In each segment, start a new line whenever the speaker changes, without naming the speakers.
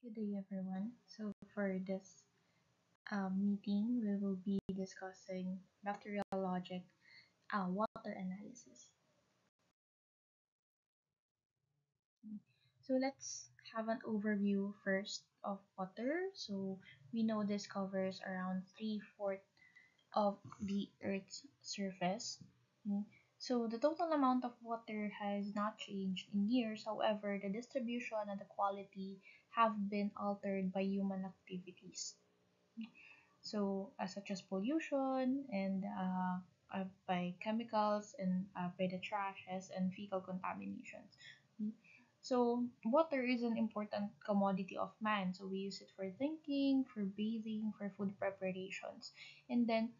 Good day, everyone. So, for this meeting, we will be discussing bacteriologic water analysis. So, let's have an overview first of water. So, we know this covers around three-fourths of the Earth's surface. Mm. So, the total amount of water has not changed in years. However, the distribution and the quality have been altered by human activities. So such as pollution and by chemicals and by the trashes and fecal contaminations. Mm. So water is an important commodity of man. So we use it for drinking, for bathing, for food preparations, and then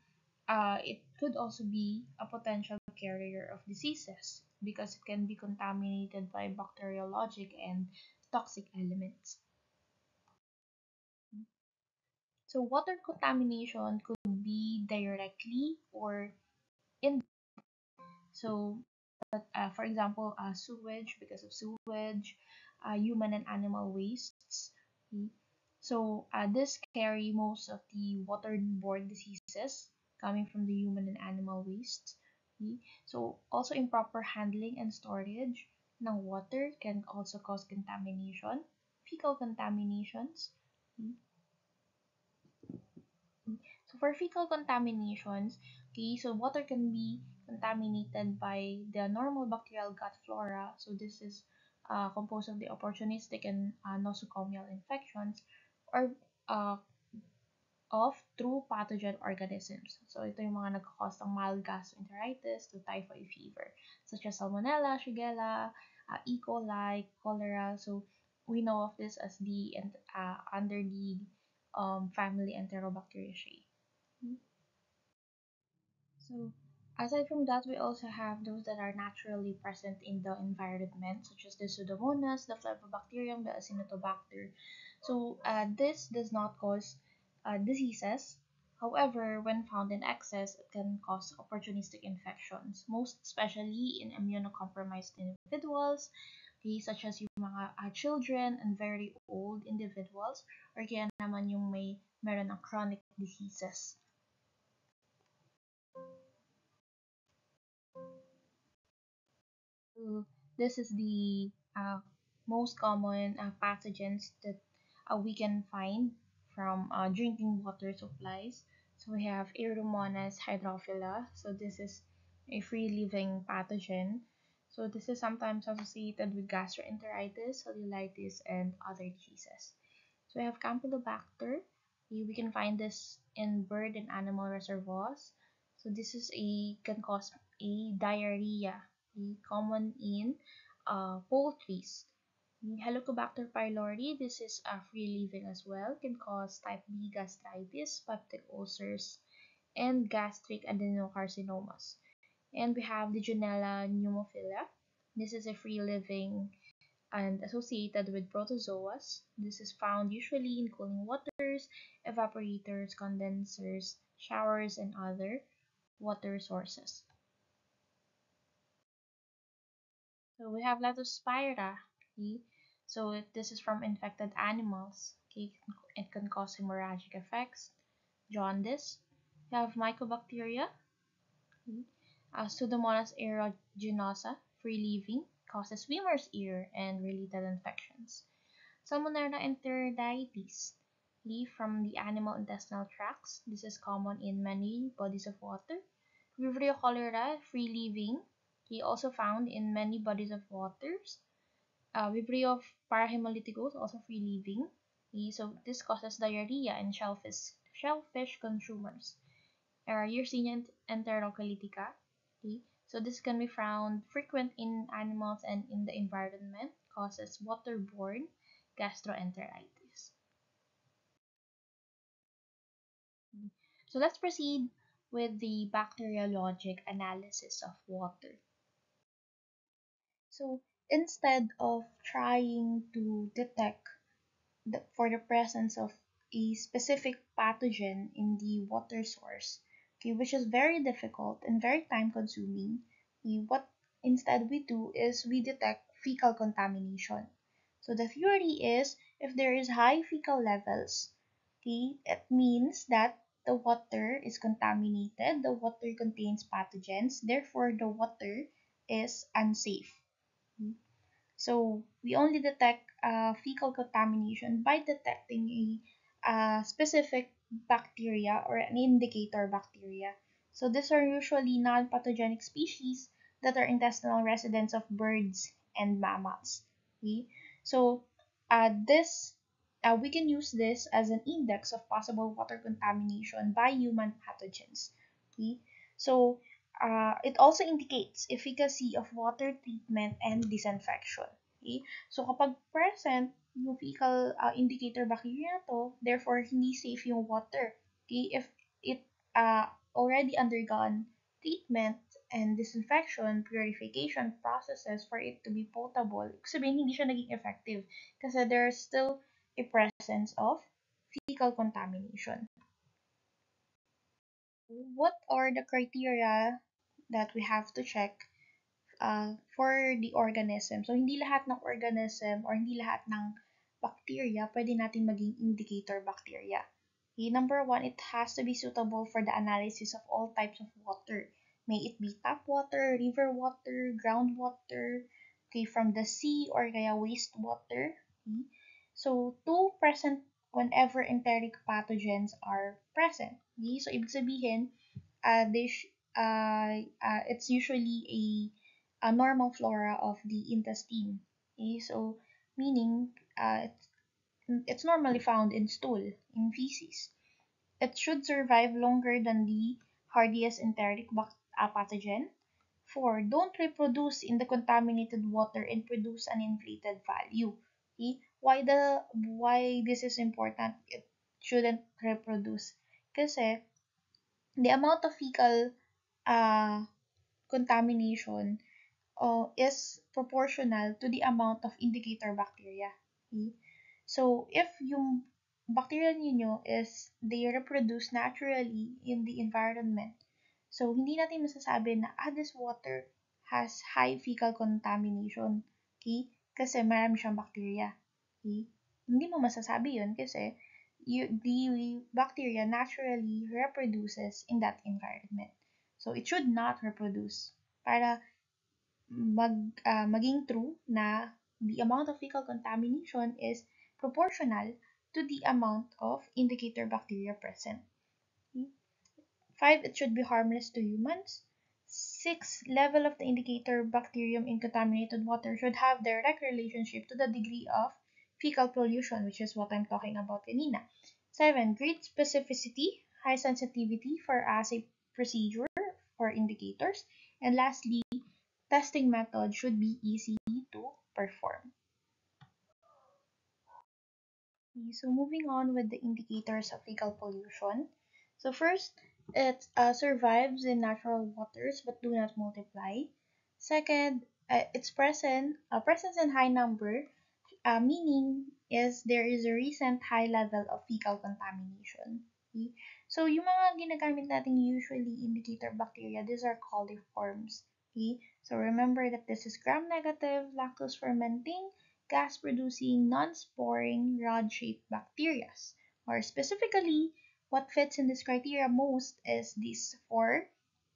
it could also be a potential carrier of diseases because it can be contaminated by bacteriologic and toxic elements. So water contamination could be directly or in so for example sewage because of sewage, human and animal wastes. Mm. So this carry most of the waterborne diseases coming from the human and animal waste. Mm. So also improper handling and storage ng water can also cause contamination, fecal contaminations. Mm. So for fecal contaminations, okay, so water can be contaminated by the normal bacterial gut flora. So this is composed of the opportunistic and nosocomial infections, or uh, of true pathogen organisms. So ito yung mga nagkakos ng mild gastroenteritis to typhoid fever, such as Salmonella, Shigella, E. coli, cholera. So we know of this as the under the family Enterobacteriaceae. So, aside from that, we also have those that are naturally present in the environment, such as the Pseudomonas, the Flebobacterium, the Acinetobacter. So, this does not cause diseases. However, when found in excess, it can cause opportunistic infections, most especially in immunocompromised individuals, okay, such as yung mga children and very old individuals, or kaya naman yung meron ng chronic diseases. So this is the most common pathogens that we can find from drinking water supplies. So we have Aeromonas hydrophila. So this is a free-living pathogen. So this is sometimes associated with gastroenteritis, cellulitis, and other diseases. So we have Campylobacter. We can find this in bird and animal reservoirs. So this is a can cause a diarrhea, common in poultries. Helicobacter pylori, this is free living as well, can cause type B gastritis, peptic ulcers, and gastric adenocarcinomas. And we have Legionella pneumophila. This is a free living and associated with protozoas. This is found usually in cooling waters, evaporators, condensers, showers, and other water sources. So we have Leptospira. Okay? So this is from infected animals. Okay? It can cause hemorrhagic effects, jaundice. We have Mycobacteria. Okay? Pseudomonas aeruginosa, free-living, causes swimmer's ear and related infections. Salmonella enteriditis, leaf from the animal intestinal tracts. This is common in many bodies of water. Vibrio cholera, free-living, also found in many bodies of waters. Vibrio parahemolyticus, also free-living. So this causes diarrhea in shellfish consumers. Yersinia enterocolytica. Okay? So this can be found frequent in animals and in the environment, causes waterborne gastroenteritis. So let's proceed with the bacteriologic analysis of water. So instead of trying to detect for the presence of a specific pathogen in the water source, okay, which is very difficult and very time consuming, what instead we do is we detect fecal contamination. So the theory is if there is high fecal levels, okay, it means that the water is contaminated, the water contains pathogens, therefore the water is unsafe. So we only detect fecal contamination by detecting a specific bacteria or an indicator bacteria. So these are usually non-pathogenic species that are intestinal residents of birds and mammals. Okay? So this we can use this as an index of possible water contamination by human pathogens. Okay? So it also indicates efficacy of water treatment and disinfection. Okay? So kapag present yung fecal indicator bacteria na to, therefore hindi safe yung water. Okay? If it already undergone treatment and disinfection, purification processes for it to be potable, ibig sabihin hindi siya naging effective kasi there's still a presence of fecal contamination. What are the criteria that we have to check for the organism? So, hindi lahat ng organism or hindi lahat ng bacteria pwede natin maging indicator bacteria. Okay, number one, it has to be suitable for the analysis of all types of water. May it be tap water, river water, groundwater, okay, from the sea or kaya wastewater. Okay? So, two, present whenever enteric pathogens are present. Okay? So, ibig sabihin, they it's usually a normal flora of the intestine. Okay? So, meaning it's normally found in stool, in feces. It should survive longer than the hardiest enteric pathogen. 4. Don't reproduce in the contaminated water and produce an inflated value. Okay? Why this is important? It shouldn't reproduce. Kasi the amount of fecal uh, contamination is proportional to the amount of indicator bacteria. Okay? So, if yung bacteria ninyo is they reproduce naturally in the environment, so hindi natin masasabi na this water has high fecal contamination. Okay? Kasi marami siyang bacteria. Okay? Hindi mo masasabi yun kasi the bacteria naturally reproduces in that environment. So, it should not reproduce para maging true na the amount of fecal contamination is proportional to the amount of indicator bacteria present. 5. It should be harmless to humans. 6. Level of the indicator bacterium in contaminated water should have direct relationship to the degree of fecal pollution, which is what I'm talking about kanina. 7. Great specificity, high sensitivity for assay procedure for indicators. And lastly, testing method should be easy to perform. Okay, so moving on with the indicators of fecal pollution. So first, it survives in natural waters but do not multiply. Second, its presence in high number, meaning is there is a recent high level of fecal contamination. Okay? So yung mga ginagamit natin usually indicator bacteria, these are coliforms. Okay? So remember that this is gram-negative, lactose fermenting, gas-producing, non-sporing, rod-shaped bacteria. Or specifically, what fits in this criteria most is these four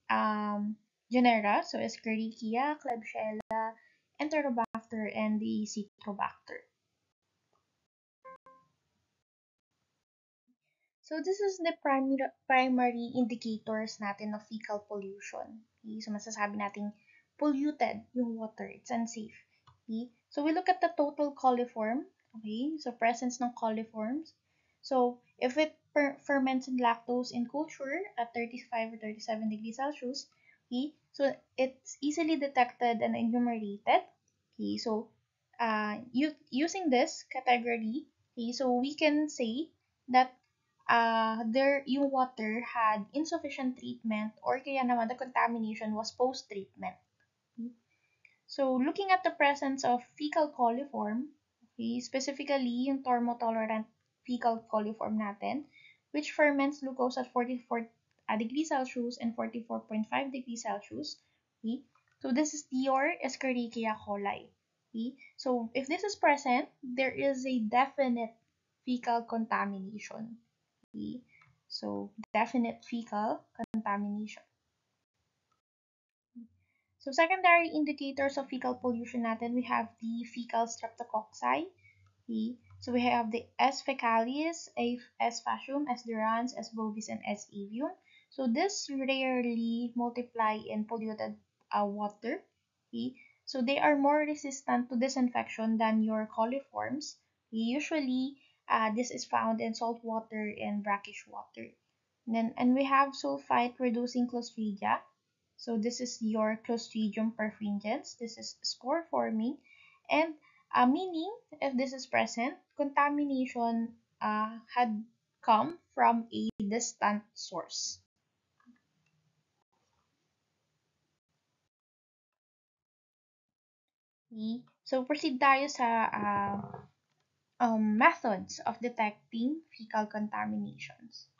genera, so Escherichia, Klebsiella, Enterobacter, and the Citrobacter. So this is the primary indicators natin of fecal pollution. Okay? So masasabi natin polluted yung water, it's unsafe. Okay? So we look at the total coliform. Okay? So presence ng coliforms. So if it ferments in lactose in culture at 35 or 37 degrees Celsius, okay? So it's easily detected and enumerated. Okay? So using this category, okay, so we can say that yung water had insufficient treatment or kaya naman the contamination was post-treatment. Okay? So, looking at the presence of fecal coliform, okay, specifically yung thermotolerant fecal coliform natin, which ferments glucose at 44 degrees Celsius and 44.5 degrees Celsius. Okay? So, this is your Escherichia coli. Okay? So if this is present, there is a definite fecal contamination. Okay? So definite fecal contamination. So secondary indicators of fecal pollution natin, we have the fecal streptococci. Okay? So we have the S. fecalis, S. facium, S. durans, S. bovis, and S. avium. So this rarely multiply in polluted water. Okay? So they are more resistant to disinfection than your coliforms. Usually, this is found in salt water and brackish water. And we have sulfite reducing Clostridia. So this is your Clostridium perfringens. This is spore forming, and meaning if this is present, contamination had come from a distant source. Okay? So proceed tayo sa methods of detecting fecal contaminations.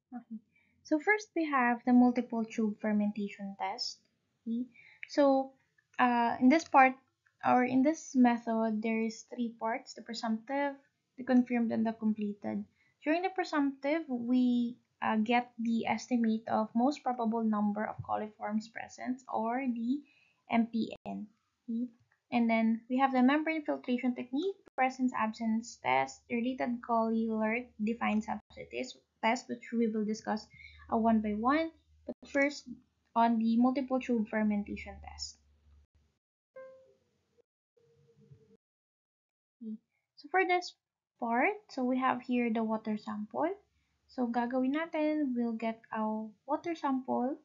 Okay. So first we have the multiple tube fermentation test. Okay. So in this part or in this method, there is three parts: the presumptive, the confirmed, and the completed. During the presumptive, we get the estimate of most probable number of coliforms present, or the MPN. Okay. And then we have the membrane filtration technique, presence absence test, related Colli alert defined substitutes test, which we will discuss one by one. But first, on the multiple tube fermentation test. Okay. So for this part, so we have here the water sample. So gagawin natin, we'll get our water sample.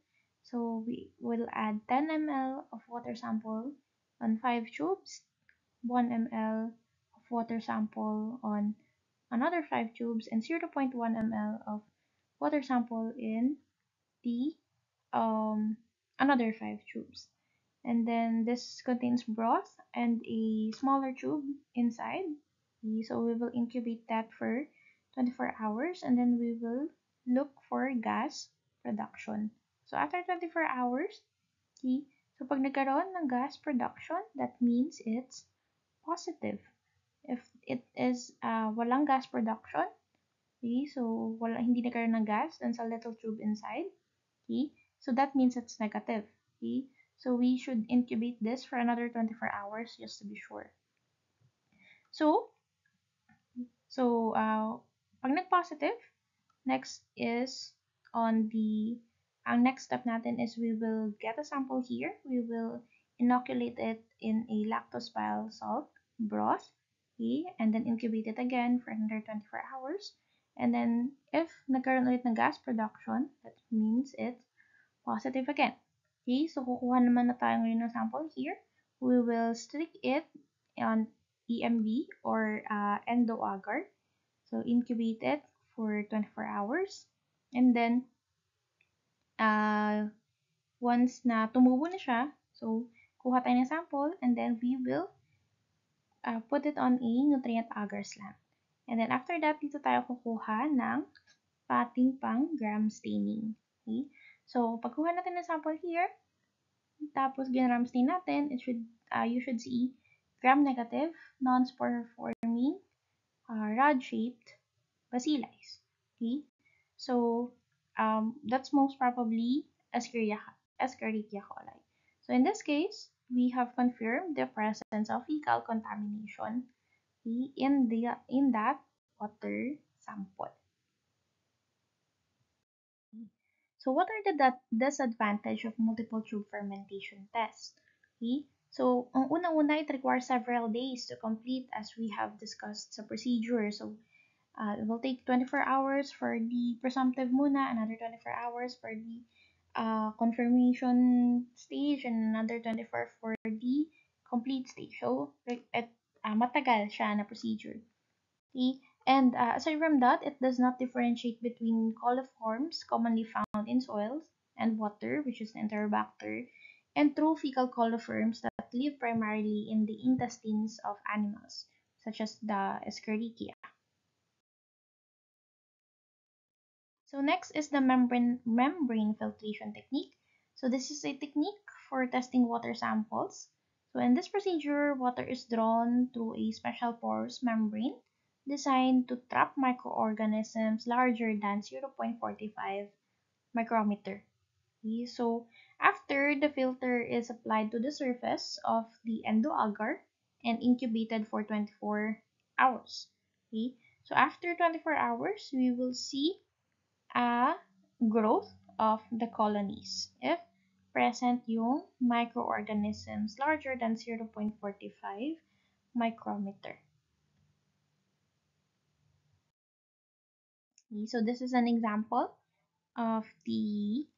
So we will add 10 ml of water sample on 5 tubes, 1 ml of water sample on another 5 tubes, and 0.1 ml of water sample in the another 5 tubes. And then this contains broth and a smaller tube inside. Okay, so we will incubate that for 24 hours, and then we will look for gas production. So after 24 hours, okay, so pag nagkaroon ng gas production, that means it's positive. If it is walang gas production, okay, so hindi nagkaroon ng gas dun sa little tube inside, okay, so that means it's negative. Okay, so we should incubate this for another 24 hours just to be sure. So, pag nag-positive, next is on the, ang next step natin is we will get a sample here. We will inoculate it in a lactose bile salt broth, okay, and then incubate it again for another 24 hours. And then if nagkaroon ulit ng gas production, that means it's positive again. Okay, so kukuha naman na tayo ngayon ng sample here. We will stick it on EMB or endo-agar. So incubate it for 24 hours. And then, once na tumubo na siya, so kuha tayo ng sample and then we will put it on a nutrient agar slant. And then after that, dito tayo kukuha ng pating pang gram staining. Okay? So, pagkuha natin ng sample here, tapos ginram stain natin, you should see gram-negative, non-spore forming, rod-shaped bacilli. Okay? So, that's most probably Escherichia coli. So, in this case, we have confirmed the presence of fecal contamination, okay, in that water sample. So what are the disadvantage of multiple tube fermentation test? Okay? So, ang unang-una, it requires several days to complete as we have discussed sa procedure. So, it will take 24 hours for the presumptive muna, another 24 hours for the confirmation stage, and another 24 for the complete stage. So, matagal siya na procedure. Okay? And aside from that, it does not differentiate between coliforms commonly found in soils and water, which is the Enterobacter, and true fecal coliforms that live primarily in the intestines of animals, such as the Escherichia. So next is the membrane filtration technique. So this is a technique for testing water samples. So in this procedure, water is drawn through a special porous membrane designed to trap microorganisms larger than 0.45 micrometer. Okay, so after the filter is applied to the surface of the endoagar and incubated for 24 hours. Okay, so after 24 hours, we will see a growth of the colonies if present yung microorganisms larger than 0.45 micrometer. Okay, so this is an example of the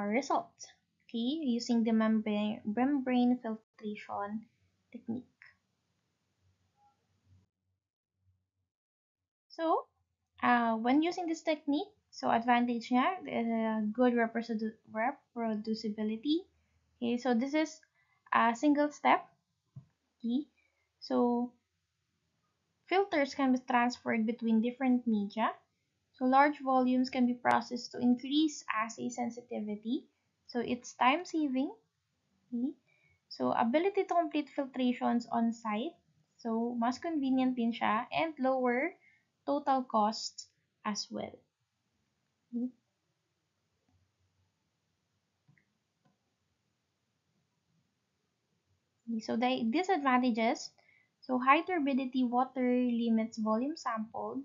result. Okay, using the membrane filtration technique. So, when using this technique, so advantage niya is good reproducibility. Okay, so this is a single step. Okay, so filters can be transferred between different media. So large volumes can be processed to increase assay sensitivity. So it's time saving. Okay. So ability to complete filtrations on site. So mas convenient din siya and lower total cost as well. Okay. So the disadvantages, so high turbidity water limits volume sampled,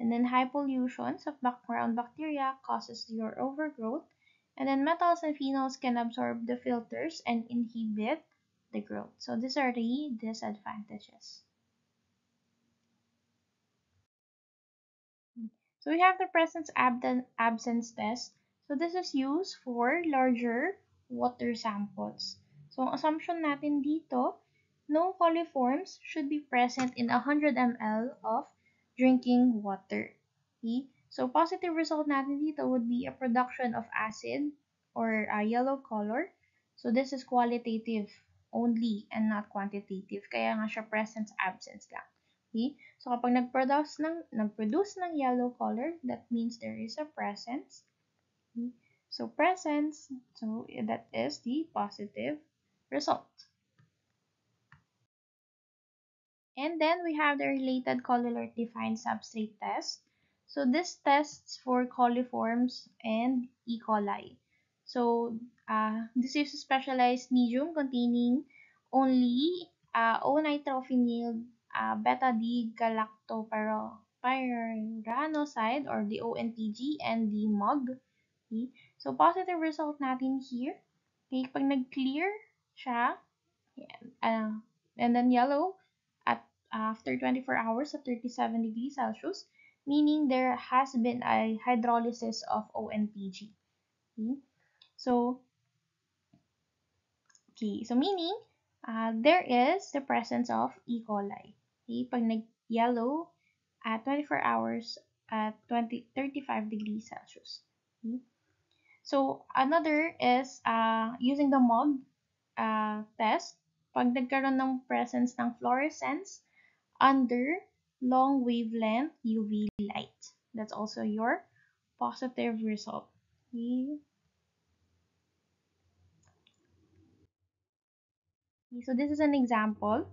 and then high pollutions of background bacteria causes your overgrowth, and then metals and phenols can absorb the filters and inhibit the growth. So these are the disadvantages. So we have the presence absence test. So this is used for larger water samples. So ang assumption natin dito, no coliforms should be present in 100 ml of drinking water. Okay? So positive result natin dito would be a production of acid or a yellow color. So this is qualitative only and not quantitative. Kaya nga siya presence absence lang. Okay? So kapag nag-produce ng yellow color, that means there is a presence. Okay? So presence, so that is the positive result. And then we have the related collular defined substrate test. So this tests for coliforms and E. coli. So this is a specialized medium containing only O-nitrophenyl beta-D-galactopyranoside or the ONTG and the MOG. Okay? So positive result natin here. Okay, pag nag-clear siya, uh, and then yellow at after 24 hours at 37 degrees Celsius, meaning there has been a hydrolysis of ONTG. Okay? So, so meaning there is the presence of E. coli. Okay? Pag nag-yellow at 24 hours at 35 degrees Celsius. Okay? So, another is using the MOG test. Pag nagkaroon ng presence ng fluorescence under long wavelength UV light. That's also your positive result. Okay. So this is an example.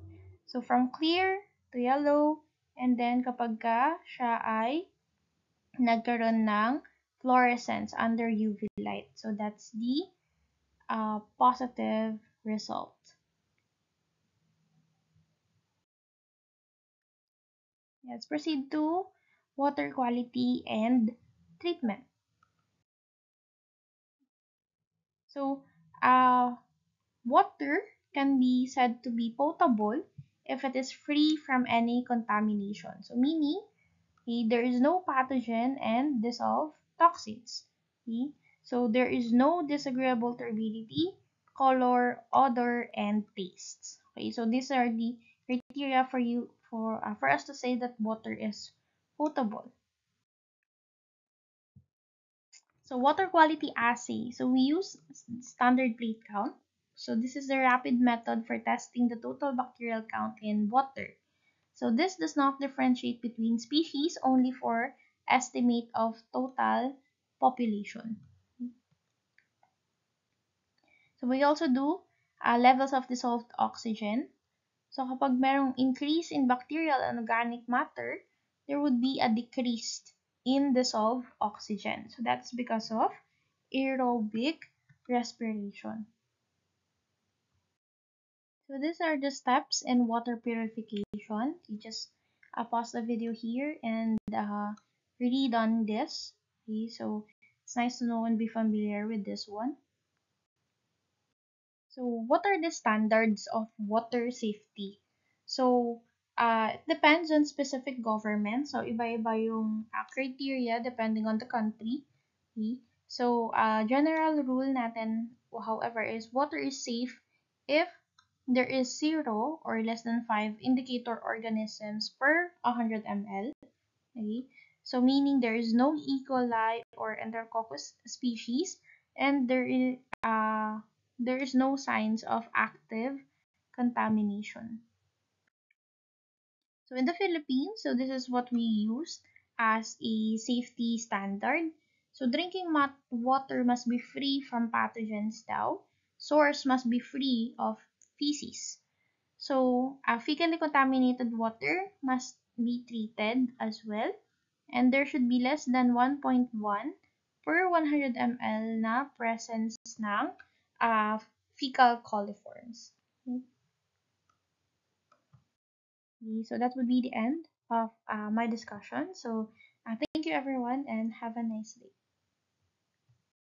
So from clear to yellow, and then kapag siya ay nagkaroon ng fluorescence under UV light. So that's the positive result. Let's proceed to water quality and treatment. So, water can be said to be potable if it is free from any contamination. So, meaning there is no pathogen and dissolved toxins. Okay? So, there is no disagreeable turbidity, color, odor, and taste. Okay, so these are the criteria for us to say that water is potable. So water quality assay. So we use standard plate count. So this is a rapid method for testing the total bacterial count in water. So this does not differentiate between species, only for estimate of total population. So we also do levels of dissolved oxygen. So kapag merong increase in bacterial and organic matter, there would be a decrease in dissolved oxygen. So that's because of aerobic respiration. So these are the steps in water purification. You just pause the video here and read on this. Okay, so it's nice to know and be familiar with this one. So what are the standards of water safety? So it depends on specific government. So iba-iba yung criteria depending on the country. Okay? So general rule natin, however, is water is safe if there is 0 or less than 5 indicator organisms per 100 ml. Okay? So meaning there is no E. coli or Enterococcus species, and there is no signs of active contamination. So in the Philippines, so this is what we use as a safety standard. So drinking water must be free from pathogens daw. Source must be free of feces. So fecally contaminated water must be treated as well. And there should be less than 1.1 per 100 ml na presence ng uh, fecal coliforms. Okay, so that would be the end of my discussion. So thank you everyone and have a nice day.